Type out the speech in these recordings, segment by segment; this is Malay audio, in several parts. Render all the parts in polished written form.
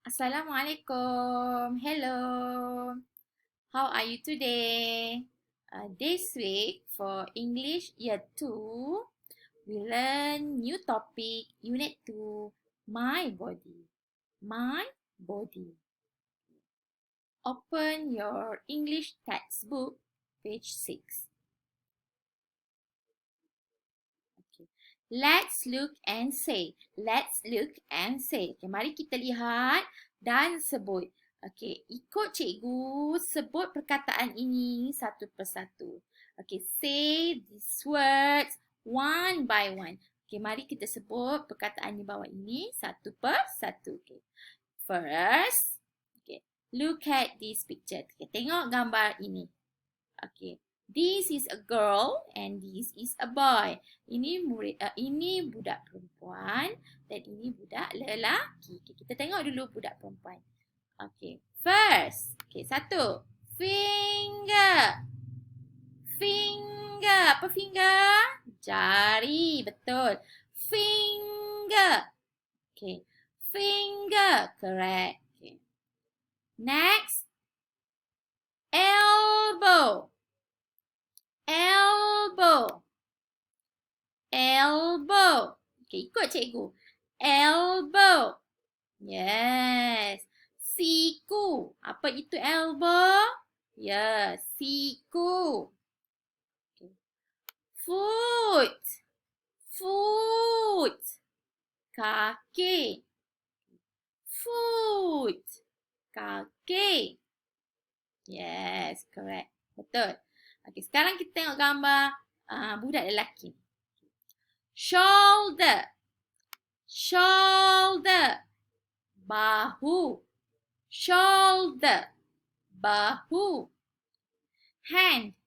Assalamualaikum. Hello. How are you today? This week for English Year 2, we learn new topic, Unit 2, My Body. My Body. Open your English textbook, page 6. Okay. Let's look and say. Let's look and say. Okay, mari kita lihat dan sebut. Okey, ikut cikgu sebut perkataan ini satu persatu. Okey, say these words one by one. Okey, mari kita sebut perkataan di bawah ini satu persatu. Okey. First, okay, look at this picture. Okay, tengok gambar ini. Okay, this is a girl and this is a boy. Ini budak perempuan dan ini budak lelaki. Okay, kita tengok dulu budak perempuan. Okay, first. Okay, satu. Finger. Finger. Apa finger? Jari. Betul. Finger. Okay. Finger. Correct. Okay. Next. Elbow. Elbow. Elbow. Okay, ikut cikgu. Elbow. Yes. Siku. Apa itu elbow? Ya, siku. Okay. Foot. Foot. Kaki. Foot. Kaki. Yes, correct. Betul. Okay, sekarang kita tengok gambar budak lelaki. Shoulder. Shoulder. Bahu. Shoulder. Bahu. Hand.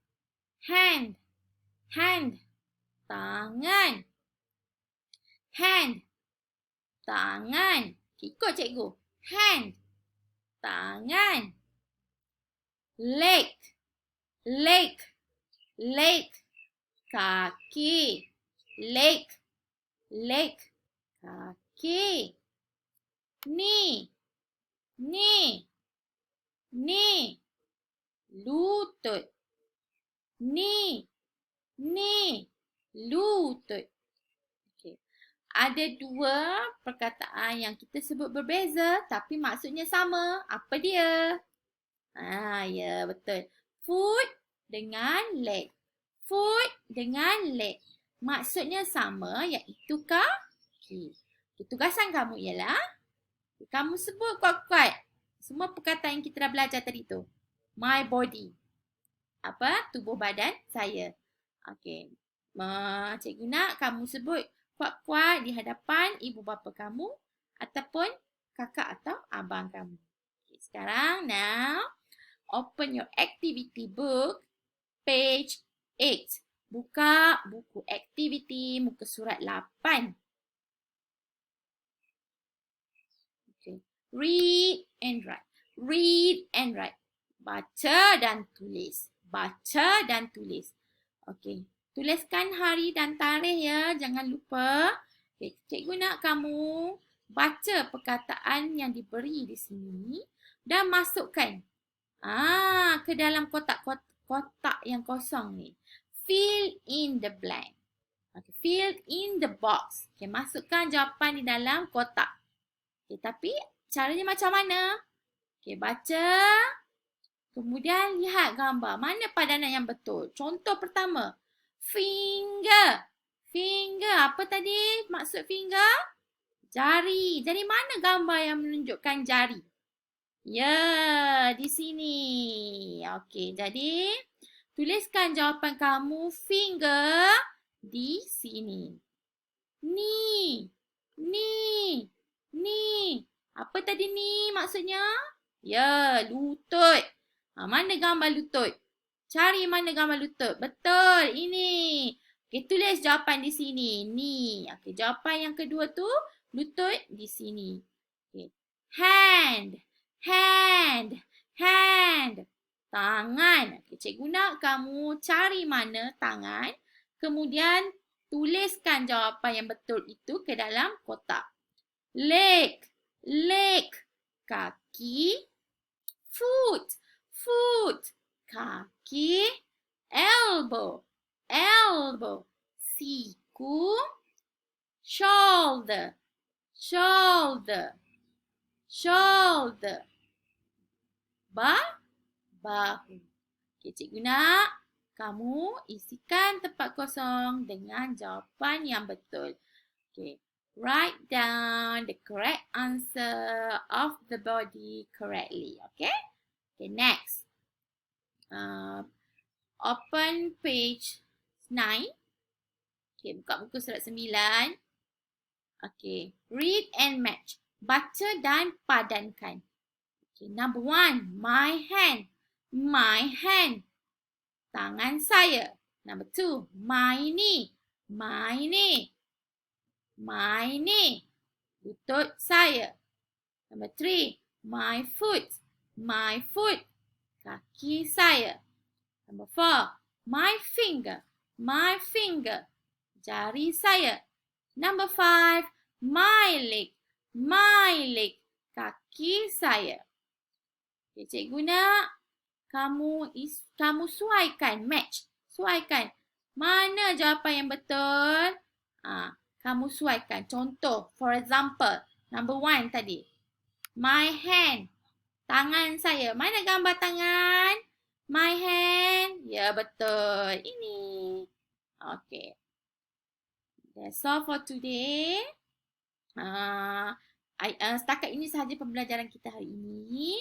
Hand. Hand. Tangan. Hand. Tangan. Ikut cikgu. Hand. Tangan. Leg. Leg. Leg. Kaki. Leg. Leg. Kaki. Knee. Knee. Knee. Lutut. Knee. Knee. Lutut. Okay. Ada dua perkataan yang kita sebut berbeza tapi maksudnya sama. Apa dia? Ya, betul. Foot dengan leg. Foot dengan leg. Maksudnya sama iaitu kaki. Tugasan kamu ialah kamu sebut kuat-kuat semua perkataan yang kita dah belajar tadi tu. My body. Apa? Tubuh badan saya. Okey. Cikgu nak kamu sebut kuat-kuat di hadapan ibu bapa kamu ataupun kakak atau abang kamu. Okay, sekarang now open your activity book page 8. Buka buku aktiviti muka surat 8. Okay. Read and write. Read and write. Baca dan tulis. Baca dan tulis. Okey. Tuliskan hari dan tarikh ya. Jangan lupa. Okay. Cikgu nak kamu baca perkataan yang diberi di sini dan masukkan ke dalam kotak yang kosong ni. Fill in the blank. Okay. Fill in the box. Okay. Masukkan jawapan di dalam kotak. Okay. Tapi caranya macam mana? Okay. Baca. Kemudian lihat gambar. Mana padanan yang betul? Contoh pertama. Finger. Finger. Apa tadi maksud finger? Jari. Jadi mana gambar yang menunjukkan jari? Ya, di sini. Okey, jadi tuliskan jawapan kamu finger di sini. Ni. Ni. Ni. Apa tadi ni maksudnya? Ya, lutut. Mana gambar lutut? Cari mana gambar lutut. Betul, ini. Okey, tulis jawapan di sini. Ni. Okey, jawapan yang kedua tu lutut di sini. Okey. Hand. Hand. Hand. Tangan. Okay, cikgu nak kamu cari mana tangan. Kemudian tuliskan jawapan yang betul itu ke dalam kotak. Leg. Leg. kaki. Foot, foot, kaki. Elbow, elbow, siku. Shoulder, shoulder, shoulder. Bahu. Okay, cikgu nak kamu isikan tempat kosong dengan jawapan yang betul. Okay, write down the correct answer of the body correctly. Okay, okay, next. Open page 9. Okay, buka buku surat 9. Okay, read and match. Baca dan padankan. Okay, number 1, my hand. My hand. Tangan saya. Number 2, my knee. My knee. My knee. Lutut saya. Number 3, my foot. My foot. Kaki saya. Number 4, my finger. My finger. Jari saya. Number 5, my leg. My leg. Kaki saya. Okay, cikgu nak kamu suaikan, match. Suaikan. Mana jawapan yang betul? Kamu suaikan. Contoh, for example, number 1 tadi. My hand. Tangan saya. Mana gambar tangan? My hand. Ya, betul. Ini. Okay. That's all for today. Setakat ini sahaja pembelajaran kita hari ini.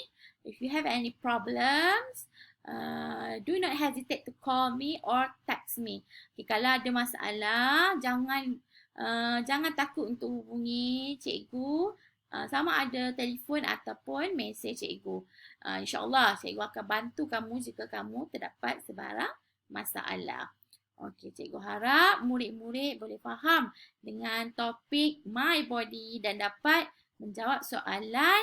If you have any problems, do not hesitate to call me or text me. Okay, kalau ada masalah, jangan takut untuk hubungi cikgu. Sama ada telefon ataupun mesej cikgu. InsyaAllah cikgu akan bantu kamu jika kamu terdapat sebarang masalah. Okey, cikgu harap murid-murid boleh faham dengan topik my body dan dapat menjawab soalan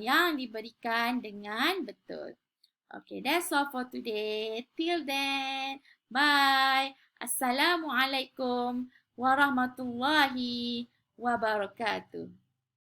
yang diberikan dengan betul. Okay, that's all for today. Till then, bye. Assalamualaikum warahmatullahi wabarakatuh.